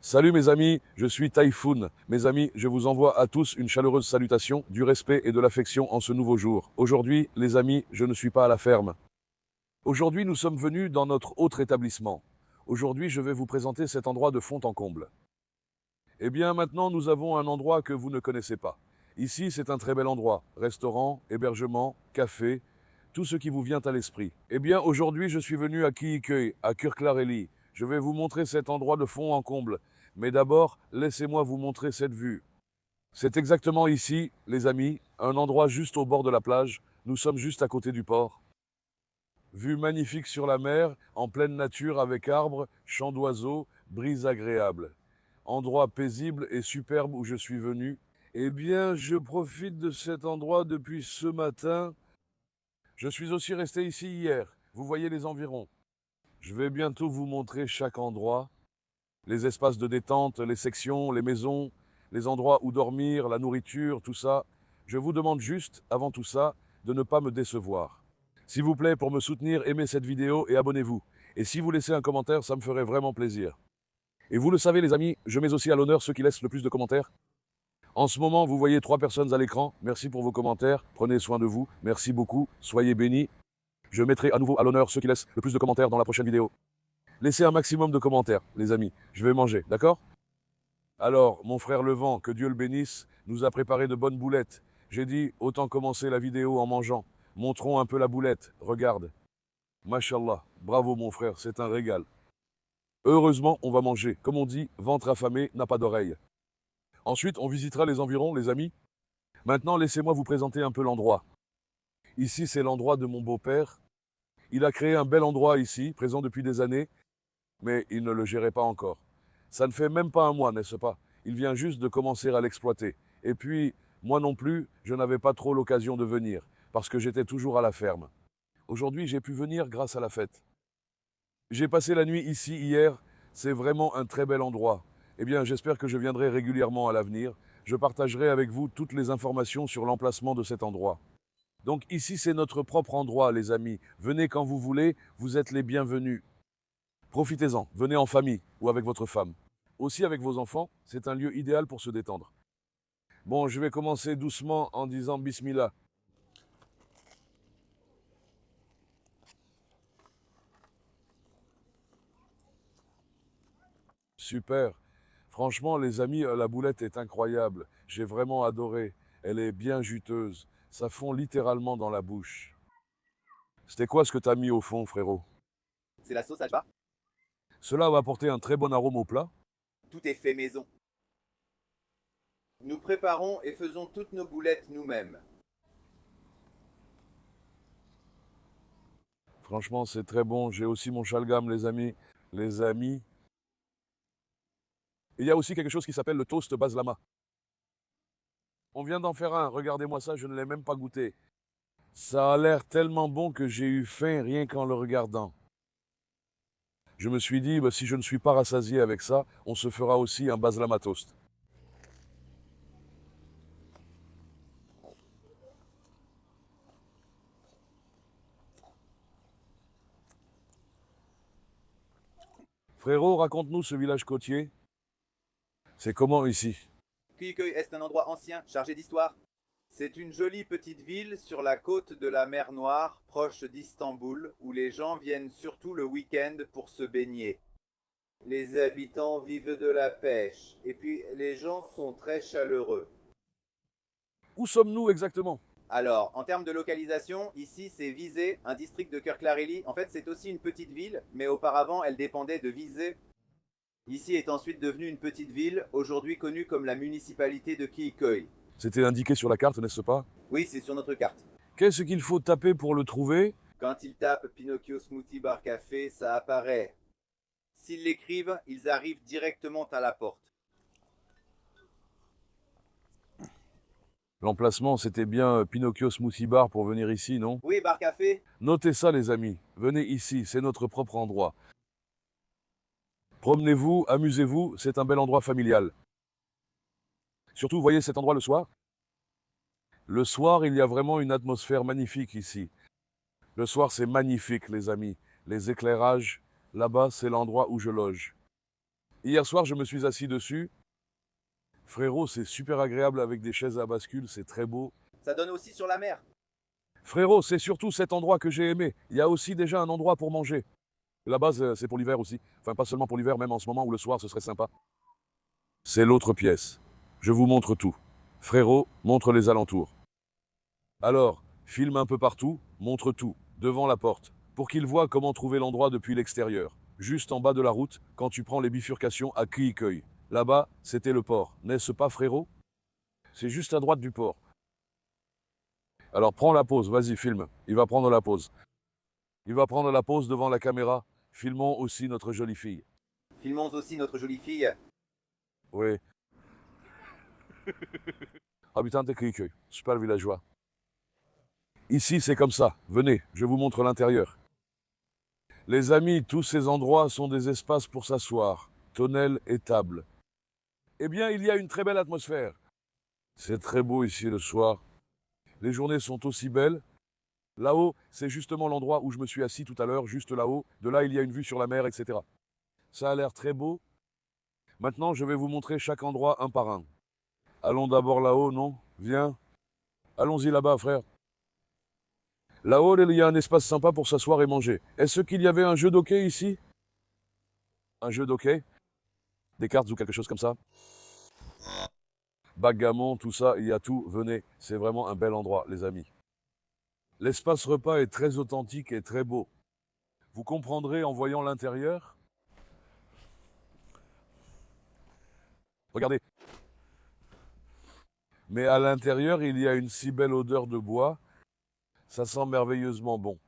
Salut mes amis, je suis Typhoon. Mes amis, je vous envoie à tous une chaleureuse salutation, du respect et de l'affection en ce nouveau jour. Aujourd'hui, les amis, je ne suis pas à la ferme. Aujourd'hui, nous sommes venus dans notre autre établissement. Aujourd'hui, je vais vous présenter cet endroit de fond en comble. Eh bien, maintenant, nous avons un endroit que vous ne connaissez pas. Ici, c'est un très bel endroit. Restaurant, hébergement, café, tout ce qui vous vient à l'esprit. Eh bien, aujourd'hui, je suis venu à Kiikeuy, à Kurklareli. Je vais vous montrer cet endroit de fond en comble. Mais d'abord, laissez-moi vous montrer cette vue. C'est exactement ici, les amis, un endroit juste au bord de la plage. Nous sommes juste à côté du port. Vue magnifique sur la mer, en pleine nature avec arbres, chants d'oiseaux, brise agréable. Endroit paisible et superbe où je suis venu. Eh bien, je profite de cet endroit depuis ce matin. Je suis aussi resté ici hier. Vous voyez les environs. Je vais bientôt vous montrer chaque endroit. Les espaces de détente, les sections, les maisons, les endroits où dormir, la nourriture, tout ça. Je vous demande juste, avant tout ça, de ne pas me décevoir. S'il vous plaît, pour me soutenir, aimez cette vidéo et abonnez-vous. Et si vous laissez un commentaire, ça me ferait vraiment plaisir. Et vous le savez les amis, je mets aussi à l'honneur ceux qui laissent le plus de commentaires. En ce moment, vous voyez 3 personnes à l'écran. Merci pour vos commentaires. Prenez soin de vous. Merci beaucoup. Soyez bénis. Je mettrai à nouveau à l'honneur ceux qui laissent le plus de commentaires dans la prochaine vidéo. Laissez un maximum de commentaires, les amis. Je vais manger, d'accord? Alors, mon frère Levent, que Dieu le bénisse, nous a préparé de bonnes boulettes. J'ai dit, autant commencer la vidéo en mangeant. Montrons un peu la boulette. Regarde. Mashallah. Bravo, mon frère, c'est un régal. Heureusement, on va manger. Comme on dit, ventre affamé n'a pas d'oreille. Ensuite, on visitera les environs, les amis. Maintenant, laissez-moi vous présenter un peu l'endroit. Ici, c'est l'endroit de mon beau-père. Il a créé un bel endroit ici, présent depuis des années, mais il ne le gérait pas encore. Ça ne fait même pas un mois, n'est-ce pas? Il vient juste de commencer à l'exploiter. Et puis, moi non plus, je n'avais pas trop l'occasion de venir, parce que j'étais toujours à la ferme. Aujourd'hui, j'ai pu venir grâce à la fête. J'ai passé la nuit ici hier, c'est vraiment un très bel endroit. Eh bien, j'espère que je viendrai régulièrement à l'avenir. Je partagerai avec vous toutes les informations sur l'emplacement de cet endroit. Donc ici, c'est notre propre endroit, les amis. Venez quand vous voulez, vous êtes les bienvenus. Profitez-en, venez en famille ou avec votre femme. Aussi avec vos enfants, c'est un lieu idéal pour se détendre. Bon, je vais commencer doucement en disant Bismillah. Super. Franchement, les amis, la boulette est incroyable. J'ai vraiment adoré. Elle est bien juteuse. Ça fond littéralement dans la bouche. C'était quoi ce que t'as mis au fond, frérot? C'est la sauce Ajba. Cela va apporter un très bon arôme au plat. Tout est fait maison. Nous préparons et faisons toutes nos boulettes nous-mêmes. Franchement, c'est très bon. J'ai aussi mon chalgam, les amis. Les amis. Et il y a aussi quelque chose qui s'appelle le toast baslama. On vient d'en faire un. Regardez-moi ça, je ne l'ai même pas goûté. Ça a l'air tellement bon que j'ai eu faim rien qu'en le regardant. Je me suis dit, bah, si je ne suis pas rassasié avec ça, on se fera aussi un baslama toast. Frérot, raconte-nous ce village côtier. C'est comment ici? Kiikeuy est un endroit ancien, chargé d'histoire. C'est une jolie petite ville sur la côte de la mer Noire, proche d'Istanbul, où les gens viennent surtout le week-end pour se baigner. Les habitants vivent de la pêche, et puis les gens sont très chaleureux. Où sommes-nous exactement? Alors, en termes de localisation, ici c'est Visé, un district de Kirklareli. En fait, c'est aussi une petite ville, mais auparavant elle dépendait de Visé. Ici est ensuite devenue une petite ville, aujourd'hui connue comme la municipalité de Kiikeuy. C'était indiqué sur la carte, n'est-ce pas? Oui, c'est sur notre carte. Qu'est-ce qu'il faut taper pour le trouver? Quand ils tapent Pinocchio Smoothie Bar Café, ça apparaît. S'ils l'écrivent, ils arrivent directement à la porte. L'emplacement, c'était bien Pinocchio Smoothie Bar pour venir ici, non? Oui, Bar Café. Notez ça, les amis. Venez ici, c'est notre propre endroit. Promenez-vous, amusez-vous, c'est un bel endroit familial. Surtout, voyez cet endroit le soir? Le soir, il y a vraiment une atmosphère magnifique ici. Le soir, c'est magnifique, les amis. Les éclairages, là-bas, c'est l'endroit où je loge. Hier soir, je me suis assis dessus. Frérot, c'est super agréable avec des chaises à bascule, c'est très beau. Ça donne aussi sur la mer. Frérot, c'est surtout cet endroit que j'ai aimé. Il y a aussi déjà un endroit pour manger. La base, c'est pour l'hiver aussi. Enfin, pas seulement pour l'hiver, même en ce moment où le soir, ce serait sympa. C'est l'autre pièce. Je vous montre tout. Frérot, montre les alentours. Alors, filme un peu partout, montre tout, devant la porte, pour qu'ils voient comment trouver l'endroit depuis l'extérieur. Juste en bas de la route, quand tu prends les bifurcations à Cueil. Là-bas, c'était le port, n'est-ce pas, frérot? C'est juste à droite du port. Alors prends la pause, vas-y, filme. Il va prendre la pause. Il va prendre la pause devant la caméra. Filmons aussi notre jolie fille. Filmons aussi notre jolie fille. Oui. Habitant de Cueil, super villageois. Ici, c'est comme ça. Venez, je vous montre l'intérieur. Les amis, tous ces endroits sont des espaces pour s'asseoir, tonnelles et tables. Eh bien, il y a une très belle atmosphère. C'est très beau ici le soir. Les journées sont aussi belles. Là-haut, c'est justement l'endroit où je me suis assis tout à l'heure, juste là-haut. De là, il y a une vue sur la mer, etc. Ça a l'air très beau. Maintenant, je vais vous montrer chaque endroit un par un. Allons d'abord là-haut, non? Viens. Allons-y là-bas, frère. Là-haut, il y a un espace sympa pour s'asseoir et manger. Est-ce qu'il y avait un jeu d'hockey ici? Un jeu d'hockey? Des cartes ou quelque chose comme ça? Backgammon, tout ça, il y a tout. Venez, c'est vraiment un bel endroit, les amis. L'espace repas est très authentique et très beau. Vous comprendrez en voyant l'intérieur. Regardez. Mais à l'intérieur, il y a une si belle odeur de bois. Ça sent merveilleusement bon.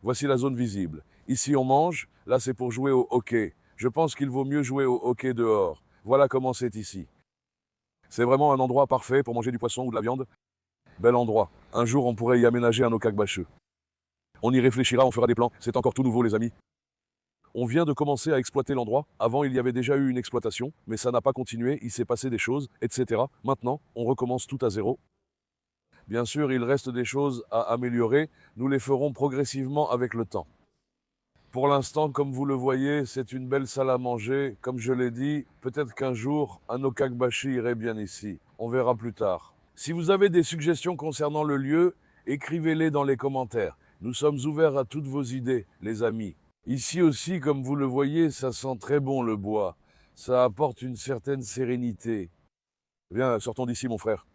Voici la zone visible. Ici, on mange. Là, c'est pour jouer au hockey. Je pense qu'il vaut mieux jouer au hockey dehors. Voilà comment c'est ici. C'est vraiment un endroit parfait pour manger du poisson ou de la viande. Bel endroit. Un jour, on pourrait y aménager un okak-bacheux. On y réfléchira, on fera des plans. C'est encore tout nouveau, les amis. On vient de commencer à exploiter l'endroit. Avant, il y avait déjà eu une exploitation, mais ça n'a pas continué, il s'est passé des choses, etc. Maintenant, on recommence tout à zéro. Bien sûr, il reste des choses à améliorer. Nous les ferons progressivement avec le temps. Pour l'instant, comme vous le voyez, c'est une belle salle à manger. Comme je l'ai dit, peut-être qu'un jour, un okak-bashi irait bien ici. On verra plus tard. Si vous avez des suggestions concernant le lieu, écrivez-les dans les commentaires. Nous sommes ouverts à toutes vos idées, les amis. Ici aussi, comme vous le voyez, ça sent très bon le bois. Ça apporte une certaine sérénité. Viens, sortons d'ici, mon frère.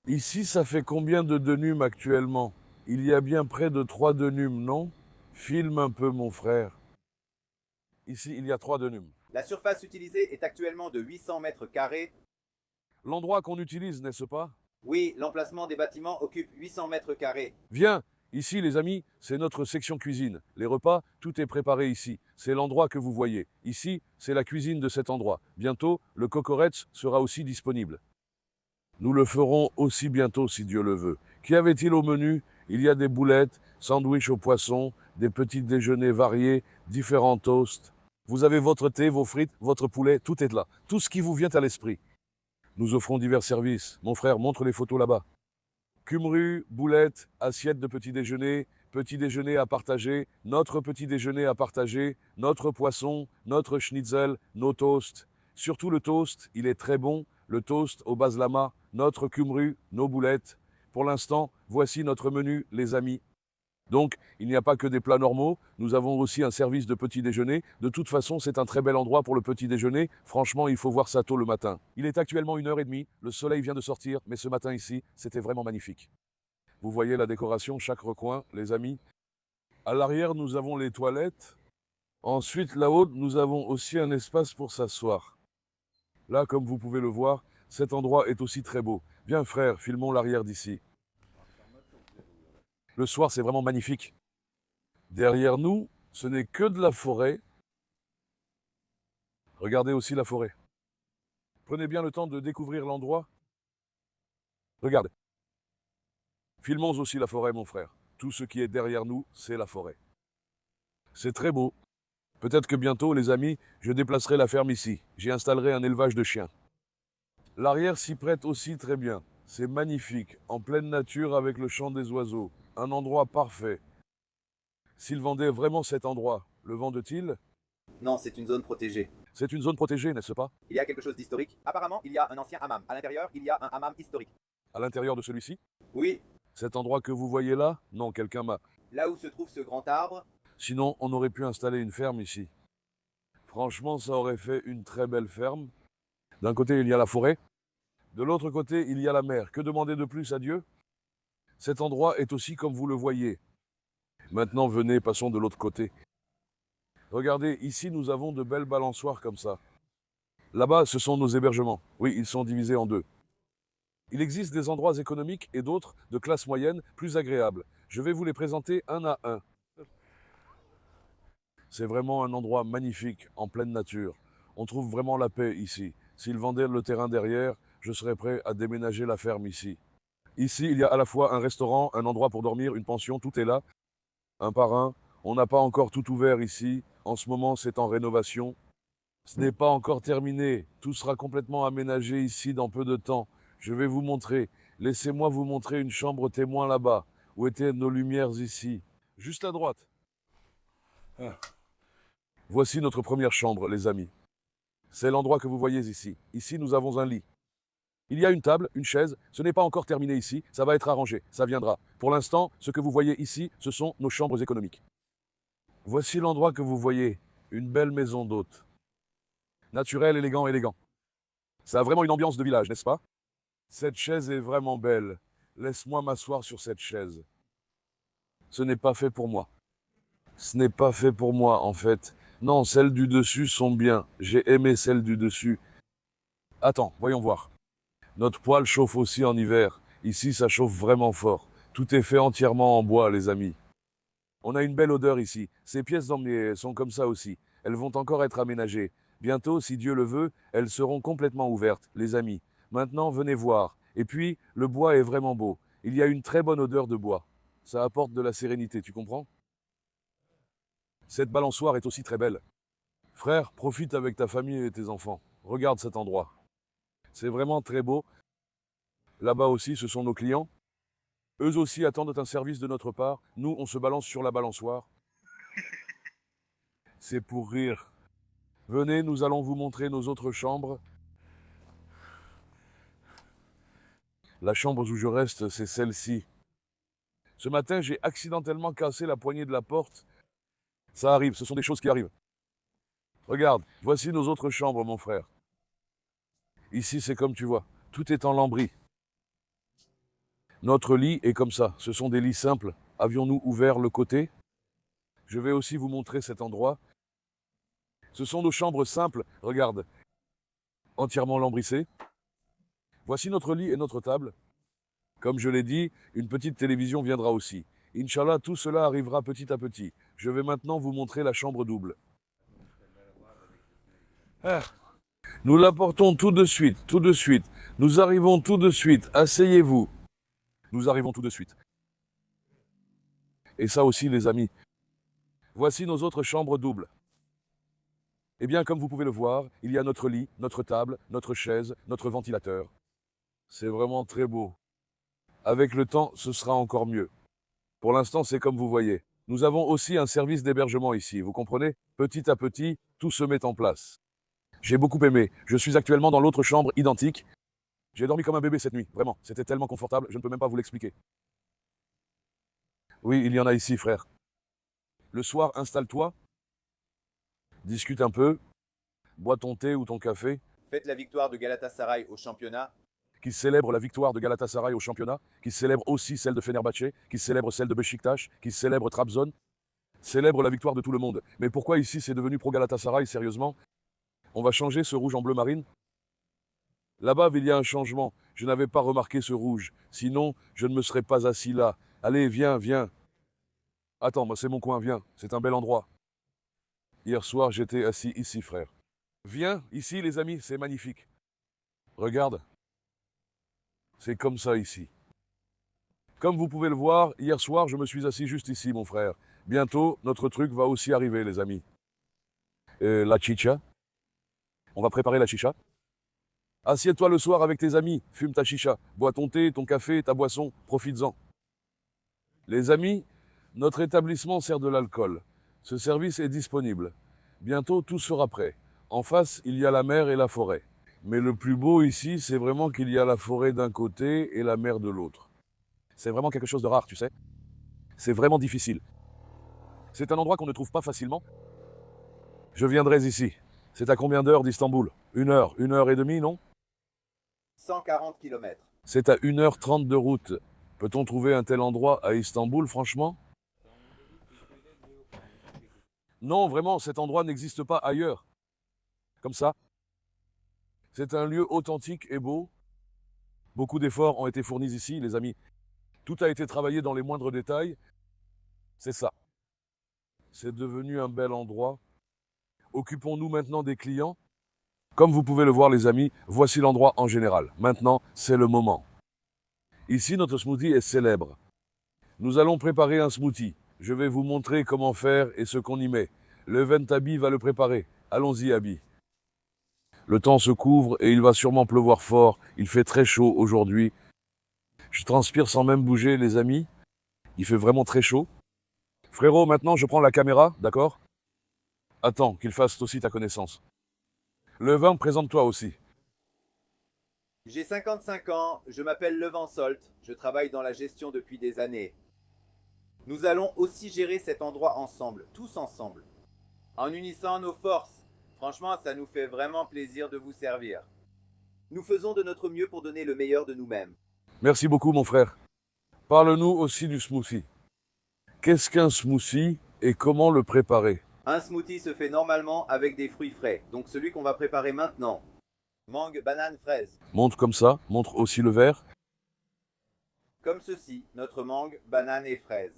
Ici, ça fait combien de denumes actuellement? Il y a bien près de 3 denumes, non? Filme un peu, mon frère. Ici, il y a 3 denumes. La surface utilisée est actuellement de 800 mètres carrés. L'endroit qu'on utilise, n'est-ce pas? Oui, l'emplacement des bâtiments occupe 800 mètres carrés. Viens, ici, les amis, c'est notre section cuisine. Les repas, tout est préparé ici. C'est l'endroit que vous voyez. Ici, c'est la cuisine de cet endroit. Bientôt, le cocoretz sera aussi disponible. Nous le ferons aussi bientôt, si Dieu le veut. Qu'y avait-il au menu? Il y a des boulettes, sandwichs au poisson, des petits déjeuners variés, différents toasts. Vous avez votre thé, vos frites, votre poulet, tout est là. Tout ce qui vous vient à l'esprit. Nous offrons divers services. Mon frère, montre les photos là-bas. Cumru, boulettes, assiettes de petit déjeuner à partager, notre petit déjeuner à partager, notre poisson, notre schnitzel, nos toasts. Surtout le toast, il est très bon. Le toast au base lama, notre cumru, nos boulettes. Pour l'instant, voici notre menu, les amis. Donc, il n'y a pas que des plats normaux, nous avons aussi un service de petit déjeuner. De toute façon, c'est un très bel endroit pour le petit déjeuner. Franchement, il faut voir ça tôt le matin. Il est actuellement 1h30, le soleil vient de sortir, mais ce matin ici, c'était vraiment magnifique. Vous voyez la décoration, chaque recoin, les amis. À l'arrière, nous avons les toilettes. Ensuite, là-haut, nous avons aussi un espace pour s'asseoir. Là, comme vous pouvez le voir, cet endroit est aussi très beau. Viens frère, filmons l'arrière d'ici. Le soir, c'est vraiment magnifique. Derrière nous, ce n'est que de la forêt. Regardez aussi la forêt. Prenez bien le temps de découvrir l'endroit. Regarde. Filmons aussi la forêt, mon frère. Tout ce qui est derrière nous, c'est la forêt. C'est très beau. Peut-être que bientôt, les amis, je déplacerai la ferme ici. J'y installerai un élevage de chiens. L'arrière s'y prête aussi très bien. C'est magnifique, en pleine nature avec le chant des oiseaux. Un endroit parfait. S'il vendait vraiment cet endroit, le vende-t-il? Non, c'est une zone protégée. C'est une zone protégée, n'est-ce pas? Il y a quelque chose d'historique. Apparemment, il y a un ancien hammam. À l'intérieur, il y a un hammam historique. À l'intérieur de celui-ci? Oui, Cet endroit que vous voyez là? Non, quelqu'un m'a... là où se trouve ce grand arbre, Sinon, on aurait pu installer une ferme ici. Franchement, ça aurait fait une très belle ferme. D'un côté, il y a la forêt. De l'autre côté, il y a la mer. Que demander de plus à Dieu? Cet endroit est aussi comme vous le voyez. Maintenant, venez, passons de l'autre côté. Regardez, ici, nous avons de belles balançoires comme ça. Là-bas, ce sont nos hébergements. Oui, ils sont divisés en deux. Il existe des endroits économiques et d'autres de classe moyenne plus agréables. Je vais vous les présenter un à un. C'est vraiment un endroit magnifique, en pleine nature. On trouve vraiment la paix ici. S'ils vendaient le terrain derrière, je serais prêt à déménager la ferme ici. Ici, il y a à la fois un restaurant, un endroit pour dormir, une pension, tout est là. Un par un. On n'a pas encore tout ouvert ici. En ce moment, c'est en rénovation. Ce n'est pas encore terminé. Tout sera complètement aménagé ici dans peu de temps. Je vais vous montrer. Laissez-moi vous montrer une chambre témoin là-bas. Où étaient nos lumières ici? Juste à droite. Ah. Voici notre première chambre, les amis. C'est l'endroit que vous voyez ici. Ici, nous avons un lit. Il y a une table, une chaise. Ce n'est pas encore terminé ici. Ça va être arrangé. Ça viendra. Pour l'instant, ce que vous voyez ici, ce sont nos chambres économiques. Voici l'endroit que vous voyez. Une belle maison d'hôte. Naturel, élégant, élégant. Ça a vraiment une ambiance de village, n'est-ce pas? Cette chaise est vraiment belle. Laisse-moi m'asseoir sur cette chaise. Ce n'est pas fait pour moi. Ce n'est pas fait pour moi, en fait. Non, celles du dessus sont bien. J'ai aimé celles du dessus. Attends, voyons voir. Notre poêle chauffe aussi en hiver. Ici, ça chauffe vraiment fort. Tout est fait entièrement en bois, les amis. On a une belle odeur ici. Ces pièces d'emmener sont comme ça aussi. Elles vont encore être aménagées. Bientôt, si Dieu le veut, elles seront complètement ouvertes, les amis. Maintenant, venez voir. Et puis, le bois est vraiment beau. Il y a une très bonne odeur de bois. Ça apporte de la sérénité, tu comprends? Cette balançoire est aussi très belle. Frère, profite avec ta famille et tes enfants. Regarde cet endroit. C'est vraiment très beau. Là-bas aussi, ce sont nos clients. Eux aussi attendent un service de notre part. Nous, on se balance sur la balançoire. C'est pour rire. Venez, nous allons vous montrer nos autres chambres. La chambre où je reste, c'est celle-ci. Ce matin, j'ai accidentellement cassé la poignée de la porte. Ça arrive, ce sont des choses qui arrivent. Regarde, voici nos autres chambres, mon frère. Ici, c'est comme tu vois, tout est en lambris. Notre lit est comme ça, ce sont des lits simples. Avions-nous ouvert le côté? Je vais aussi vous montrer cet endroit. Ce sont nos chambres simples, regarde, entièrement lambrissées. Voici notre lit et notre table. Comme je l'ai dit, une petite télévision viendra aussi. Inch'Allah, tout cela arrivera petit à petit. Je vais maintenant vous montrer la chambre double. Ah. Nous l'apportons tout de suite, tout de suite. Nous arrivons tout de suite. Asseyez-vous. Nous arrivons tout de suite. Et ça aussi, les amis. Voici nos autres chambres doubles. Eh bien, comme vous pouvez le voir, il y a notre lit, notre table, notre chaise, notre ventilateur. C'est vraiment très beau. Avec le temps, ce sera encore mieux. Pour l'instant, c'est comme vous voyez. Nous avons aussi un service d'hébergement ici, vous comprenez? Petit à petit, tout se met en place. J'ai beaucoup aimé. Je suis actuellement dans l'autre chambre identique. J'ai dormi comme un bébé cette nuit, vraiment. C'était tellement confortable, je ne peux même pas vous l'expliquer. Oui, il y en a ici, frère. Le soir, installe-toi, discute un peu, bois ton thé ou ton café, faites la victoire de Galatasaray au championnat. qui célèbre la victoire de Galatasaray au championnat, qui célèbre aussi celle de Fenerbahçe, qui célèbre celle de Beşiktaş, qui célèbre Trabzon, célèbre la victoire de tout le monde. Mais pourquoi ici c'est devenu pro Galatasaray, sérieusement? On va changer ce rouge en bleu marine? Là-bas, il y a un changement. Je n'avais pas remarqué ce rouge. Sinon, je ne me serais pas assis là. Allez, viens, viens. Attends, moi c'est mon coin, viens. C'est un bel endroit. Hier soir, j'étais assis ici, frère. Viens, ici, les amis, c'est magnifique. Regarde. C'est comme ça ici. Comme vous pouvez le voir, hier soir, je me suis assis juste ici, mon frère. Bientôt, notre truc va aussi arriver, les amis. La chicha. On va préparer la chicha. Assieds-toi le soir avec tes amis, fume ta chicha, bois ton thé, ton café, ta boisson, profites-en. Les amis, notre établissement sert de l'alcool. Ce service est disponible. Bientôt tout sera prêt. En face, il y a la mer et la forêt. Mais le plus beau ici, c'est vraiment qu'il y a la forêt d'un côté et la mer de l'autre. C'est vraiment quelque chose de rare, tu sais. C'est vraiment difficile. C'est un endroit qu'on ne trouve pas facilement. Je viendrai ici. C'est à combien d'heures d'Istanbul? 1 heure et demie, non? 140 km. C'est à 1h30 de route. Peut-on trouver un tel endroit à Istanbul, franchement? Non, vraiment, cet endroit n'existe pas ailleurs. Comme ça. C'est un lieu authentique et beau. Beaucoup d'efforts ont été fournis ici, les amis. Tout a été travaillé dans les moindres détails. C'est ça. C'est devenu un bel endroit. Occupons-nous maintenant des clients. Comme vous pouvez le voir, les amis, voici l'endroit en général. Maintenant, c'est le moment. Ici, notre smoothie est célèbre. Nous allons préparer un smoothie. Je vais vous montrer comment faire et ce qu'on y met. L'event Abi va le préparer. Allons-y, Abi. Le temps se couvre et il va sûrement pleuvoir fort. Il fait très chaud aujourd'hui. Je transpire sans même bouger, les amis. Il fait vraiment très chaud. Frérot, maintenant je prends la caméra, d'accord? Attends, qu'il fasse aussi ta connaissance. Le vin, présente-toi aussi. J'ai 55 ans, je m'appelle Levent Solt, je travaille dans la gestion depuis des années. Nous allons aussi gérer cet endroit ensemble, tous ensemble, en unissant nos forces. Franchement, ça nous fait vraiment plaisir de vous servir. Nous faisons de notre mieux pour donner le meilleur de nous-mêmes. Merci beaucoup, mon frère. Parle-nous aussi du smoothie. Qu'est-ce qu'un smoothie et comment le préparer? Un smoothie se fait normalement avec des fruits frais, donc celui qu'on va préparer maintenant. Mangue, banane, fraise. Montre comme ça, montre aussi le verre. Comme ceci, notre mangue, banane et fraise.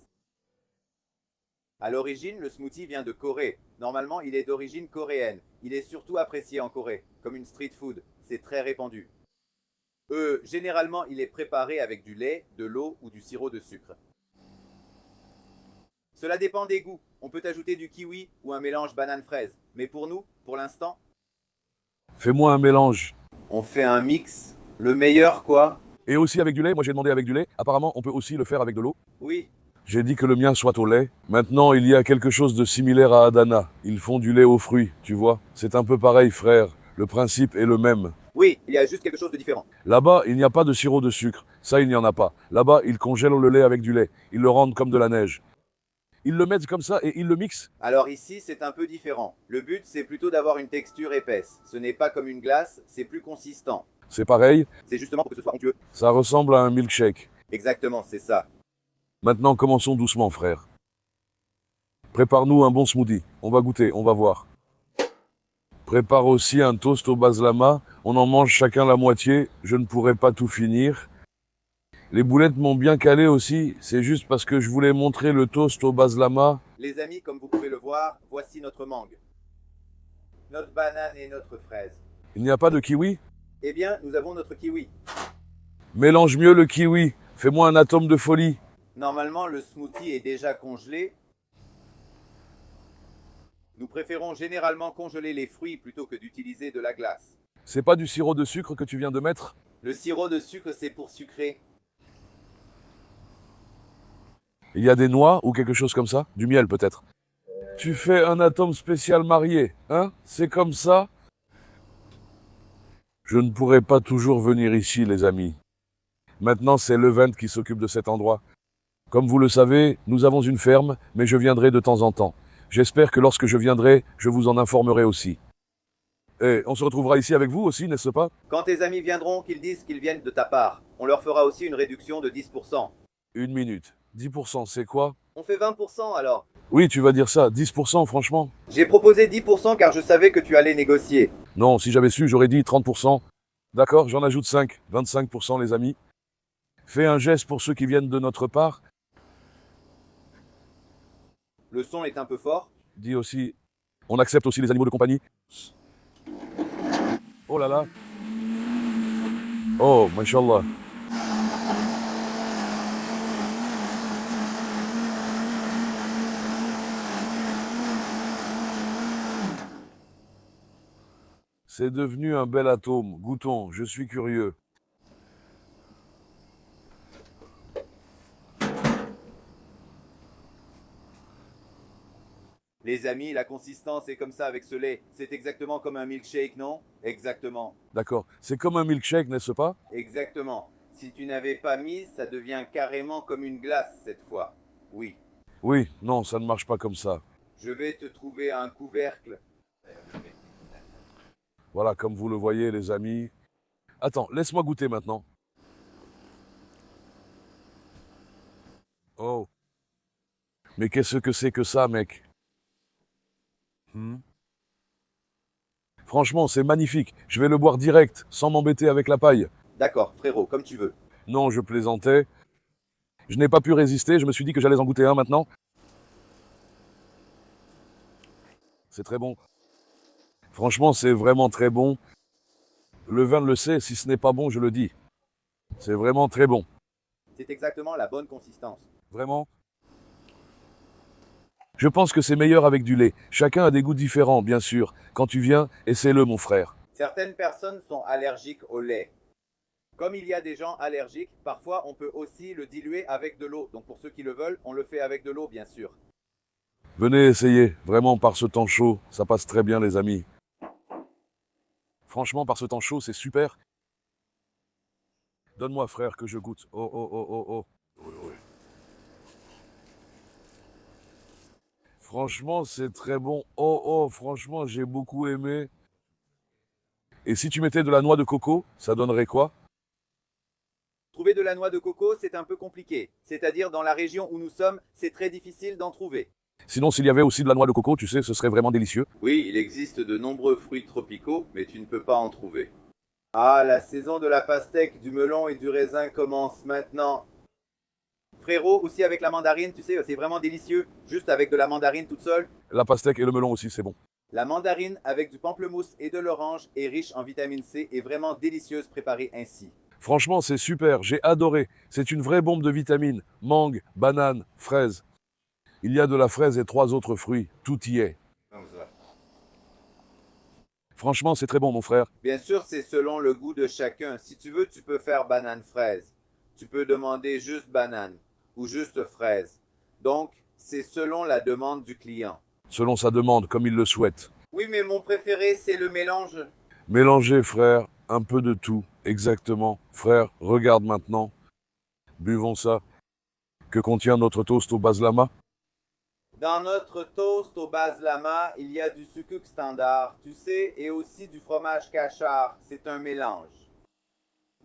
À l'origine, le smoothie vient de Corée. Normalement, il est d'origine coréenne. Il est surtout apprécié en Corée, comme une street food. C'est très répandu. Généralement, il est préparé avec du lait, de l'eau ou du sirop de sucre. Cela dépend des goûts. On peut ajouter du kiwi ou un mélange banane-fraise. Mais pour nous, pour l'instant, Fais-moi un mélange. on fait un mix. Le meilleur, quoi? Et aussi avec du lait. Moi, j'ai demandé avec du lait. Apparemment, on peut aussi le faire avec de l'eau. Oui. J'ai dit que le mien soit au lait. Maintenant, il y a quelque chose de similaire à Adana. Ils font du lait aux fruits, tu vois. C'est un peu pareil, frère. Le principe est le même. Oui, il y a juste quelque chose de différent. Là-bas, il n'y a pas de sirop de sucre. Ça, il n'y en a pas. Là-bas, ils congèlent le lait avec du lait. Ils le rendent comme de la neige. Ils le mettent comme ça et ils le mixent. Alors ici, c'est un peu différent. Le but, c'est plutôt d'avoir une texture épaisse. Ce n'est pas comme une glace, c'est plus consistant. C'est pareil. C'est justement pour que ce soit onctueux. Ça ressemble à un milkshake. Exactement, c'est ça. Maintenant, commençons doucement, frère. Prépare-nous un bon smoothie. On va goûter, on va voir. Prépare aussi un toast au baslama. On en mange chacun la moitié. Je ne pourrai pas tout finir. Les boulettes m'ont bien calé aussi. C'est juste parce que je voulais montrer le toast au baslama. Les amis, comme vous pouvez le voir, voici notre mangue. Notre banane et notre fraise. Il n'y a pas de kiwi? Eh bien, nous avons notre kiwi. Mélange mieux le kiwi. Fais-moi un atome de folie. Normalement, le smoothie est déjà congelé. Nous préférons généralement congeler les fruits plutôt que d'utiliser de la glace. C'est pas du sirop de sucre que tu viens de mettre? Le sirop de sucre, c'est pour sucrer. Il y a des noix ou quelque chose comme ça? Du miel peut-être? Tu fais un atome spécial marié, hein? C'est comme ça? Je ne pourrai pas toujours venir ici, les amis. Maintenant, c'est Levent qui s'occupe de cet endroit. Comme vous le savez, nous avons une ferme, mais je viendrai de temps en temps. J'espère que lorsque je viendrai, je vous en informerai aussi. Et on se retrouvera ici avec vous aussi, n'est-ce pas? Quand tes amis viendront, qu'ils disent qu'ils viennent de ta part. On leur fera aussi une réduction de 10%. Une minute. 10%, c'est quoi? On fait 20% alors. Oui, tu vas dire ça. 10%, franchement. J'ai proposé 10% car je savais que tu allais négocier. Non, si j'avais su, j'aurais dit 30%. D'accord, j'en ajoute 5. 25%, les amis. Fais un geste pour ceux qui viennent de notre part. Le son est un peu fort. Dis aussi, on accepte aussi les animaux de compagnie. Oh là là. Oh, mashallah. C'est devenu un bel atome. Goûtons, je suis curieux. Les amis, la consistance est comme ça avec ce lait. C'est exactement comme un milkshake, non? Exactement. D'accord. C'est comme un milkshake, n'est-ce pas? Exactement. Si tu n'avais pas mis, ça devient carrément comme une glace cette fois. Oui. Oui, non, ça ne marche pas comme ça. Je vais te trouver un couvercle. Voilà, comme vous le voyez, les amis. Attends, laisse-moi goûter maintenant. Oh. Mais qu'est-ce que c'est que ça, mec? Franchement, c'est magnifique. Je vais le boire direct, sans m'embêter avec la paille. D'accord, frérot, comme tu veux. Non, je plaisantais. Je n'ai pas pu résister, je me suis dit que j'allais en goûter un maintenant. C'est très bon. Franchement, c'est vraiment très bon. Le vin le sait, si ce n'est pas bon, je le dis. C'est vraiment très bon. C'est exactement la bonne consistance. Vraiment. Je pense que c'est meilleur avec du lait. Chacun a des goûts différents, bien sûr. Quand tu viens, essaie-le, mon frère. Certaines personnes sont allergiques au lait. Comme il y a des gens allergiques, parfois on peut aussi le diluer avec de l'eau. Donc pour ceux qui le veulent, on le fait avec de l'eau, bien sûr. Venez essayer. Vraiment, par ce temps chaud, ça passe très bien, les amis. Franchement, par ce temps chaud, c'est super. Donne-moi, frère, que je goûte. Oh, oh, oh, oh, oh. Oui, oui. Franchement, c'est très bon. Oh, oh, franchement, j'ai beaucoup aimé. Et si tu mettais de la noix de coco, ça donnerait quoi? Trouver de la noix de coco, c'est un peu compliqué. C'est-à-dire dans la région où nous sommes, c'est très difficile d'en trouver. Sinon, s'il y avait aussi de la noix de coco, tu sais, ce serait vraiment délicieux. Oui, il existe de nombreux fruits tropicaux, mais tu ne peux pas en trouver. Ah, la saison de la pastèque, du melon et du raisin commence maintenant. Frérot, aussi avec la mandarine, tu sais, c'est vraiment délicieux. Juste avec de la mandarine toute seule. La pastèque et le melon aussi, c'est bon. La mandarine avec du pamplemousse et de l'orange est riche en vitamine C et vraiment délicieuse préparée ainsi. Franchement, c'est super, j'ai adoré. C'est une vraie bombe de vitamines. Mangue, banane, fraise. Il y a de la fraise et 3 autres fruits. Tout y est. Franchement, c'est très bon, mon frère. Bien sûr, c'est selon le goût de chacun. Si tu veux, tu peux faire banane-fraise. Tu peux demander juste banane ou juste fraise. Donc, c'est selon la demande du client. Selon sa demande, comme il le souhaite. Oui, mais mon préféré, c'est le mélange. Mélangez, frère, un peu de tout. Exactement. Frère, regarde maintenant. Buvons ça. Que contient notre toast au baslama? Dans notre toast au baslama, il y a du sukuk standard, tu sais, et aussi du fromage kachar. C'est un mélange.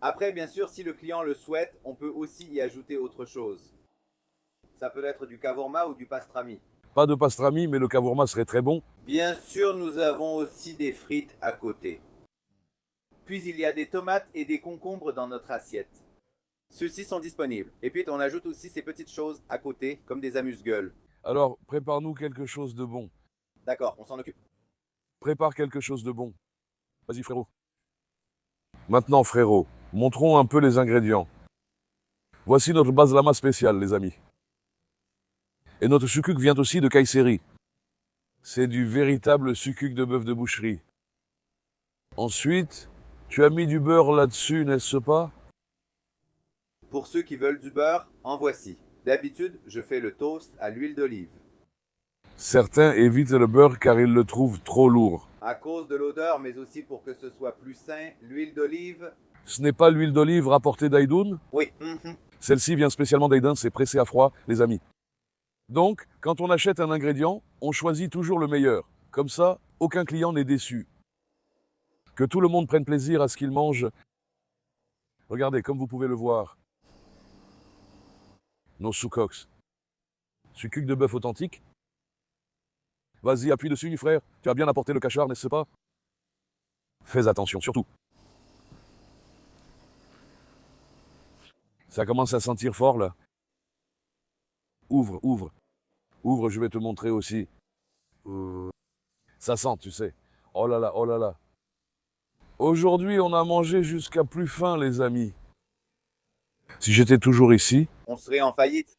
Après, bien sûr, si le client le souhaite, on peut aussi y ajouter autre chose. Ça peut être du kavurma ou du pastrami. Pas de pastrami, mais le kavurma serait très bon. Bien sûr, nous avons aussi des frites à côté. Puis il y a des tomates et des concombres dans notre assiette. Ceux-ci sont disponibles. Et puis on ajoute aussi ces petites choses à côté, comme des amuse-gueules. Alors, prépare-nous quelque chose de bon. D'accord, on s'en occupe. Prépare quelque chose de bon. Vas-y, frérot. Maintenant, frérot, montrons un peu les ingrédients. Voici notre baslama spécial, les amis. Et notre sukuk vient aussi de Kayseri. C'est du véritable sukuk de bœuf de boucherie. Ensuite, tu as mis du beurre là-dessus, n'est-ce pas? Pour ceux qui veulent du beurre, en voici. D'habitude, je fais le toast à l'huile d'olive. Certains évitent le beurre car ils le trouvent trop lourd. À cause de l'odeur, mais aussi pour que ce soit plus sain, l'huile d'olive... Ce n'est pas l'huile d'olive rapportée d'Aïdoun? Oui. Celle-ci vient spécialement d'Aïdoun, c'est pressé à froid, les amis. Donc, quand on achète un ingrédient, on choisit toujours le meilleur. Comme ça, aucun client n'est déçu. Que tout le monde prenne plaisir à ce qu'il mange. Regardez, comme vous pouvez le voir. Nos soukoks. Sukuk de bœuf authentique. Vas-y, appuie dessus, frère. Tu as bien apporté le cachar, n'est-ce pas? Fais attention, surtout. Ça commence à sentir fort, là. Ouvre, ouvre. Ouvre, je vais te montrer aussi. Ça sent, tu sais. Oh là là, oh là là. Aujourd'hui, on a mangé jusqu'à plus faim, les amis. Si j'étais toujours ici... On serait en faillite.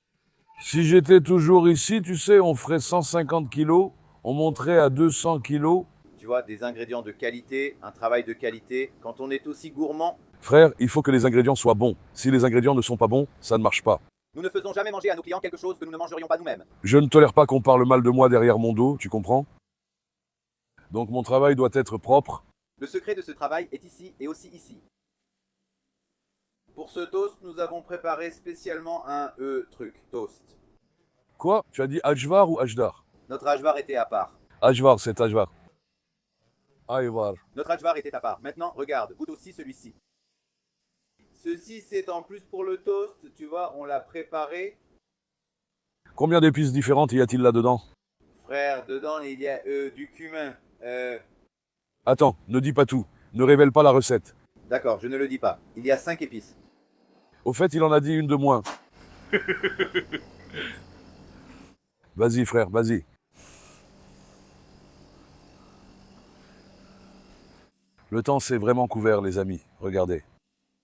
Si j'étais toujours ici, tu sais, on ferait 150 kilos, on monterait à 200 kilos. Tu vois, des ingrédients de qualité, un travail de qualité. Quand on est aussi gourmand... Frère, il faut que les ingrédients soient bons. Si les ingrédients ne sont pas bons, ça ne marche pas. Nous ne faisons jamais manger à nos clients quelque chose que nous ne mangerions pas nous-mêmes. Je ne tolère pas qu'on parle mal de moi derrière mon dos, tu comprends? Donc mon travail doit être propre. Le secret de ce travail est ici et aussi ici. Pour ce toast, nous avons préparé spécialement un truc, toast. Quoi? Tu as dit Ajvar ou Ajdar? Notre ajvar était à part. Ajvar, c'est Ajvar. Ajvar. Notre ajvar était à part. Maintenant, regarde, goûte aussi celui-ci. Ceci, c'est en plus pour le toast, tu vois, on l'a préparé. Combien d'épices différentes y a-t-il là-dedans? Frère, dedans, il y a du cumin. Attends, ne dis pas tout. Ne révèle pas la recette. D'accord, je ne le dis pas. Il y a 5 épices. Au fait, il en a dit une de moins. Vas-y, frère, vas-y. Le temps s'est vraiment couvert, les amis. Regardez.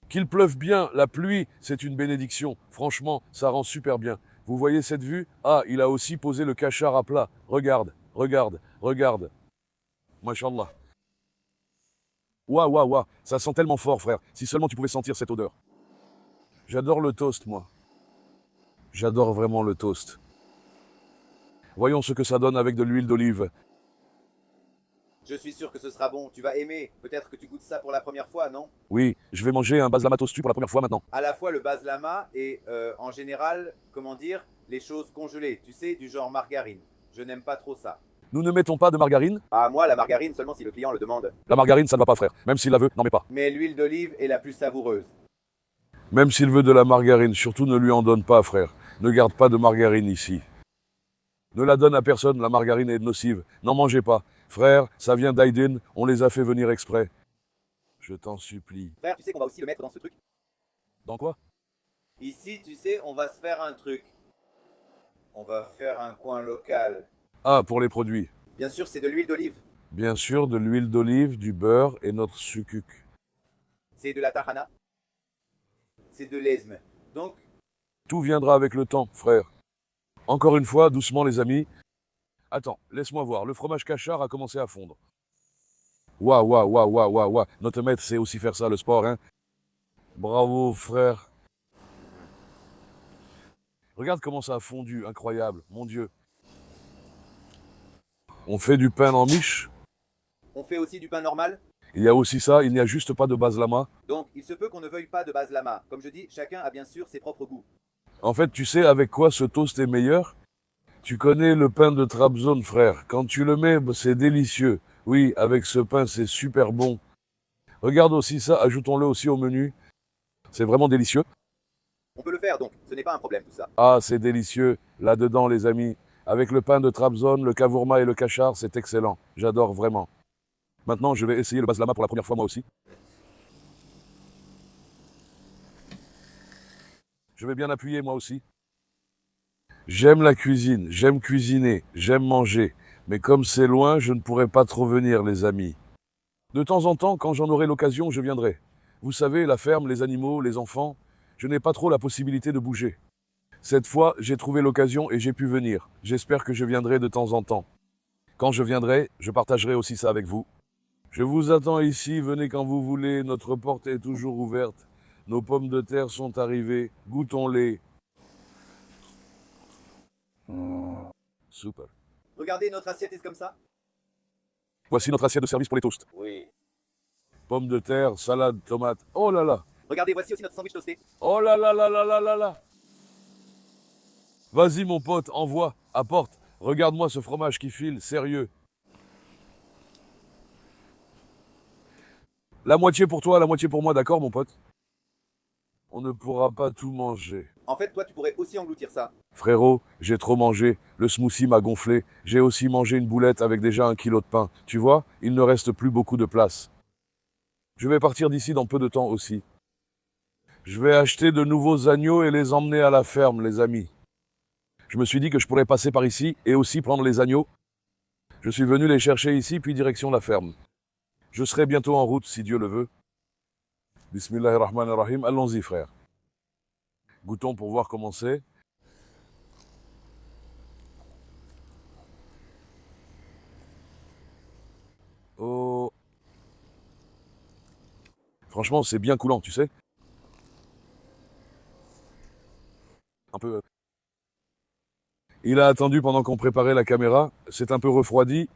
Qu'il pleuve bien, la pluie, c'est une bénédiction. Franchement, ça rend super bien. Vous voyez cette vue? Ah, il a aussi posé le cachard à plat. Regarde, regarde, regarde. Mashallah. Ouah, ouah, ouah. Ça sent tellement fort, frère. Si seulement tu pouvais sentir cette odeur. J'adore le toast, moi. J'adore vraiment le toast. Voyons ce que ça donne avec de l'huile d'olive. Je suis sûr que ce sera bon, tu vas aimer. Peut-être que tu goûtes ça pour la première fois, non? Oui, je vais manger un baslama toastu pour la première fois maintenant. À la fois le baslama et en général, comment dire, les choses congelées, tu sais, du genre margarine. Je n'aime pas trop ça. Nous ne mettons pas de margarine? Ah, moi, la margarine seulement si le client le demande. La margarine, ça ne va pas, frère. Même s'il la veut, n'en mets pas. Mais l'huile d'olive est la plus savoureuse. Même s'il veut de la margarine, surtout ne lui en donne pas, frère. Ne garde pas de margarine ici. Ne la donne à personne, la margarine est nocive. N'en mangez pas. Frère, ça vient d'Aiden, on les a fait venir exprès. Je t'en supplie. Frère, tu sais qu'on va aussi le mettre dans ce truc? Dans quoi? Ici, tu sais, on va se faire un truc. On va faire un coin local. Ah, pour les produits. Bien sûr, c'est de l'huile d'olive. Bien sûr, de l'huile d'olive, du beurre et notre sukuk. C'est de la tahana. C'est de l'esme. Donc, Tout viendra avec le temps, frère. Encore une fois, doucement les amis. Attends, laisse-moi voir, le fromage cachard a commencé à fondre. Waouh, waouh, waouh, waouh, waouh, waouh. Notre maître sait aussi faire ça, le sport, hein. Bravo, frère. Regarde comment ça a fondu, incroyable, mon Dieu. On fait du pain en miche. on fait aussi du pain normal. Il y a aussi ça, il n'y a juste pas de baslama. Donc, il se peut qu'on ne veuille pas de base lama. Comme je dis, chacun a bien sûr ses propres goûts. En fait, tu sais avec quoi ce toast est meilleur? Tu connais le pain de Trabzon, frère. Quand tu le mets, c'est délicieux. Oui, avec ce pain, c'est super bon. Regarde aussi ça, ajoutons-le aussi au menu. C'est vraiment délicieux. On peut le faire donc, ce n'est pas un problème tout ça. Ah, c'est délicieux. Là-dedans, les amis. Avec le pain de Trabzon, le kavourma et le kachar, c'est excellent. J'adore vraiment. Maintenant, je vais essayer le baslama pour la première fois moi aussi. Je vais bien appuyer moi aussi. J'aime la cuisine, j'aime cuisiner, j'aime manger. Mais comme c'est loin, je ne pourrai pas trop venir, les amis. De temps en temps, quand j'en aurai l'occasion, je viendrai. Vous savez, la ferme, les animaux, les enfants, je n'ai pas trop la possibilité de bouger. Cette fois, j'ai trouvé l'occasion et j'ai pu venir. J'espère que je viendrai de temps en temps. Quand je viendrai, je partagerai aussi ça avec vous. Je vous attends ici, venez quand vous voulez, notre porte est toujours ouverte. Nos pommes de terre sont arrivées, goûtons-les. Super. Regardez, notre assiette est comme ça. Voici notre assiette de service pour les toasts. Oui. Pommes de terre, salade, tomate. Oh là là. Regardez, voici aussi notre sandwich toasté. Oh là là là là là là là. Vas-y mon pote, envoie, apporte. Regarde-moi ce fromage qui file, sérieux. La moitié pour toi, la moitié pour moi, d'accord mon pote? On ne pourra pas tout manger. En fait, toi, tu pourrais aussi engloutir ça. Frérot, j'ai trop mangé, le smoothie m'a gonflé, j'ai aussi mangé une boulette avec déjà 1 kilo de pain. Tu vois, il ne reste plus beaucoup de place. Je vais partir d'ici dans peu de temps aussi. Je vais acheter de nouveaux agneaux et les emmener à la ferme, les amis. Je me suis dit que je pourrais passer par ici et aussi prendre les agneaux. Je suis venu les chercher ici, puis direction la ferme. Je serai bientôt en route, si Dieu le veut. Bismillahirrahmanirrahim, allons-y frère. Goûtons pour voir comment c'est. Oh. Franchement, c'est bien coulant, tu sais. Un peu. Il a attendu pendant qu'on préparait la caméra. C'est un peu refroidi.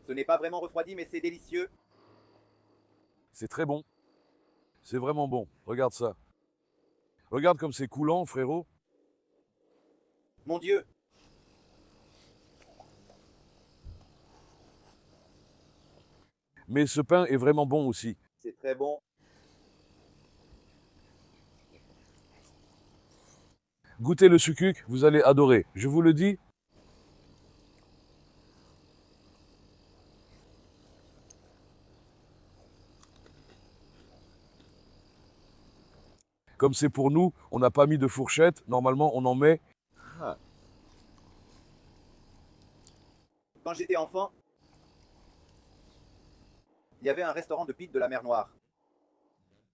Ce n'est pas vraiment refroidi, mais c'est délicieux. C'est très bon. C'est vraiment bon. Regarde ça. Regarde comme c'est coulant, frérot. Mon Dieu! Mais ce pain est vraiment bon aussi. C'est très bon. Goûtez le sukuk, vous allez adorer. Je vous le dis. Comme c'est pour nous, on n'a pas mis de fourchette. Normalement, on en met. Quand j'étais enfant, il y avait un restaurant de pizza de la mer Noire.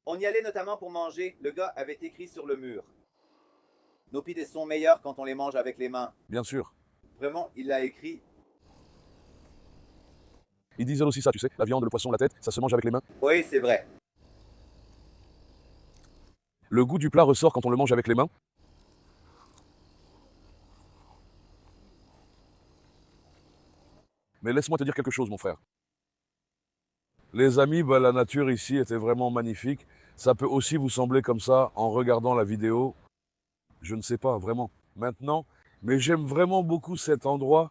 On y allait notamment pour manger. Le gars avait écrit sur le mur: nos pizzas sont meilleures quand on les mange avec les mains. Bien sûr. Vraiment, il l'a écrit. Ils disaient aussi ça, tu sais. La viande, le poisson, la tête, ça se mange avec les mains. Oui, c'est vrai. Le goût du plat ressort quand on le mange avec les mains. Mais laisse-moi te dire quelque chose, mon frère. Les amis, la nature ici était vraiment magnifique. Ça peut aussi vous sembler comme ça en regardant la vidéo. Je ne sais pas, vraiment. Maintenant, mais j'aime vraiment beaucoup cet endroit.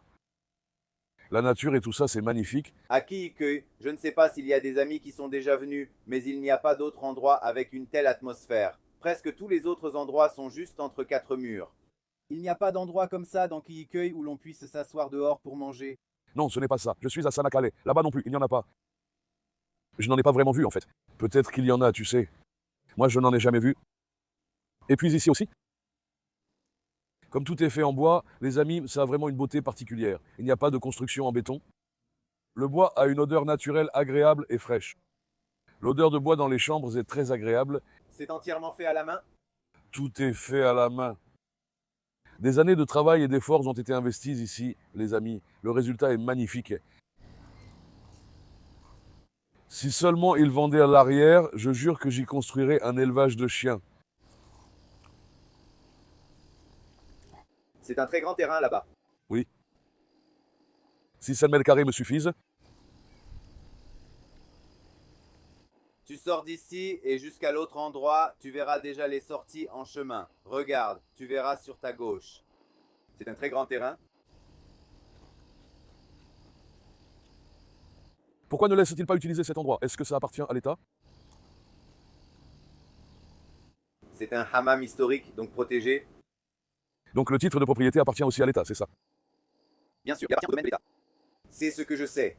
La nature et tout ça, c'est magnifique. À Kiikeuj, je ne sais pas s'il y a des amis qui sont déjà venus, mais il n'y a pas d'autre endroit avec une telle atmosphère. Presque tous les autres endroits sont juste entre quatre murs. Il n'y a pas d'endroit comme ça dans Kiikeuj où l'on puisse s'asseoir dehors pour manger. Non, ce n'est pas ça. Je suis à Sanakale. Là-bas non plus, il n'y en a pas. Je n'en ai pas vraiment vu, en fait. Peut-être qu'il y en a, tu sais. Moi, je n'en ai jamais vu. Et puis ici aussi. Comme tout est fait en bois, les amis, ça a vraiment une beauté particulière. Il n'y a pas de construction en béton. Le bois a une odeur naturelle agréable et fraîche. L'odeur de bois dans les chambres est très agréable. C'est entièrement fait à la main? Tout est fait à la main. Des années de travail et d'efforts ont été investis ici, les amis. Le résultat est magnifique. Si seulement ils vendaient à l'arrière, je jure que j'y construirais un élevage de chiens. C'est un très grand terrain là-bas. Oui. Si 5 mètres carrés me suffisent. Tu sors d'ici et jusqu'à l'autre endroit, tu verras déjà les sorties en chemin. Regarde, tu verras sur ta gauche. C'est un très grand terrain. Pourquoi ne laisse-t-il pas utiliser cet endroit? Est-ce que ça appartient à l'État? C'est un hammam historique, donc protégé. Donc le titre de propriété appartient aussi à l'État, c'est ça? Bien sûr, il appartient au domaine de l'État. C'est ce que je sais.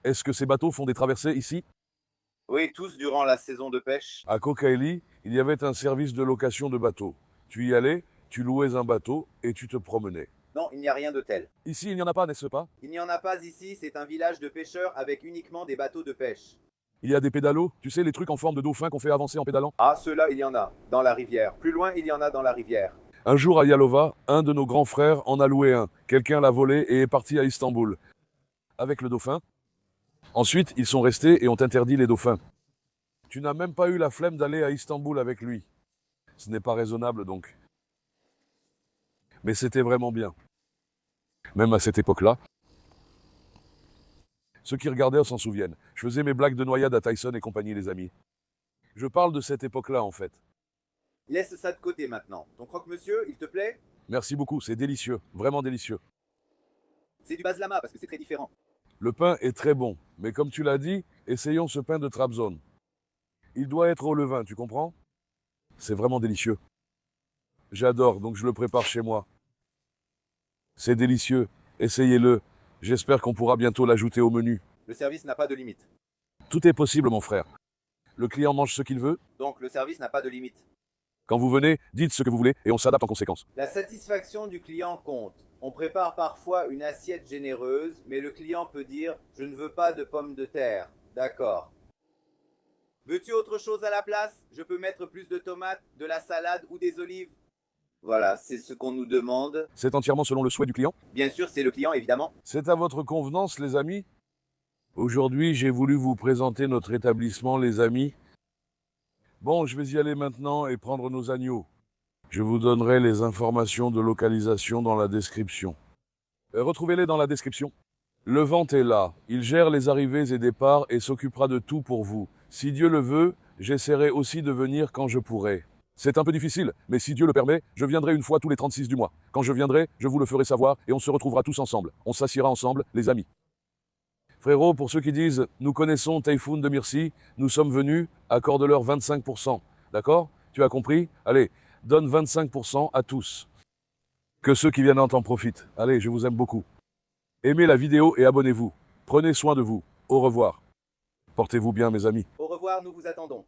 Est-ce que ces bateaux font des traversées ici? Oui, tous durant la saison de pêche. À Kokaeli, il y avait un service de location de bateaux. Tu y allais, tu louais un bateau et tu te promenais. Non, il n'y a rien de tel. Ici, il n'y en a pas, n'est-ce pas? Il n'y en a pas ici, c'est un village de pêcheurs avec uniquement des bateaux de pêche. Il y a des pédalos, tu sais, les trucs en forme de dauphin qu'on fait avancer en pédalant? Ah, ceux-là, il y en a, dans la rivière. Plus loin, il y en a dans la rivière. Un jour à Yalova, un de nos grands frères en a loué un. Quelqu'un l'a volé et est parti à Istanbul. Avec le dauphin. Ensuite, ils sont restés et ont interdit les dauphins. Tu n'as même pas eu la flemme d'aller à Istanbul avec lui. Ce n'est pas raisonnable donc. Mais c'était vraiment bien. Même à cette époque-là. Ceux qui regardaient s'en souviennent. Je faisais mes blagues de noyade à Tyson et compagnie, les amis. Je parle de cette époque-là, en fait. Laisse ça de côté maintenant. Ton croque-monsieur, il te plaît? Merci beaucoup, c'est délicieux. Vraiment délicieux. C'est du baslama parce que c'est très différent. Le pain est très bon. Mais comme tu l'as dit, essayons ce pain de Trabzon. Il doit être au levain, tu comprends? C'est vraiment délicieux. J'adore, donc je le prépare chez moi. C'est délicieux. Essayez-le. J'espère qu'on pourra bientôt l'ajouter au menu. Le service n'a pas de limite. Tout est possible, mon frère. Le client mange ce qu'il veut. Donc le service n'a pas de limite. Quand vous venez, dites ce que vous voulez et on s'adapte en conséquence. La satisfaction du client compte. On prépare parfois une assiette généreuse, mais le client peut dire « Je ne veux pas de pommes de terre ». D'accord. Veux-tu autre chose à la place? Je peux mettre plus de tomates, de la salade ou des olives? Voilà, c'est ce qu'on nous demande. C'est entièrement selon le souhait du client. Bien sûr, c'est le client, évidemment. C'est à votre convenance, les amis. Aujourd'hui, j'ai voulu vous présenter notre établissement, les amis. Bon, je vais y aller maintenant et prendre nos agneaux. Je vous donnerai les informations de localisation dans la description. Retrouvez-les dans la description. Le vent est là, il gère les arrivées et départs et s'occupera de tout pour vous. Si Dieu le veut, j'essaierai aussi de venir quand je pourrai. C'est un peu difficile, mais si Dieu le permet, je viendrai une fois tous les 36 du mois. Quand je viendrai, je vous le ferai savoir et on se retrouvera tous ensemble. On s'assiera ensemble, les amis. Frérot, pour ceux qui disent « Nous connaissons Typhoon de Myrcy, nous sommes venus, accorde-leur 25%. » D'accord? Tu as compris? Allez, donne 25% à tous. Que ceux qui viennent en profitent. Allez, je vous aime beaucoup. Aimez la vidéo et abonnez-vous. Prenez soin de vous. Au revoir. Portez-vous bien, mes amis. Au revoir, nous vous attendons.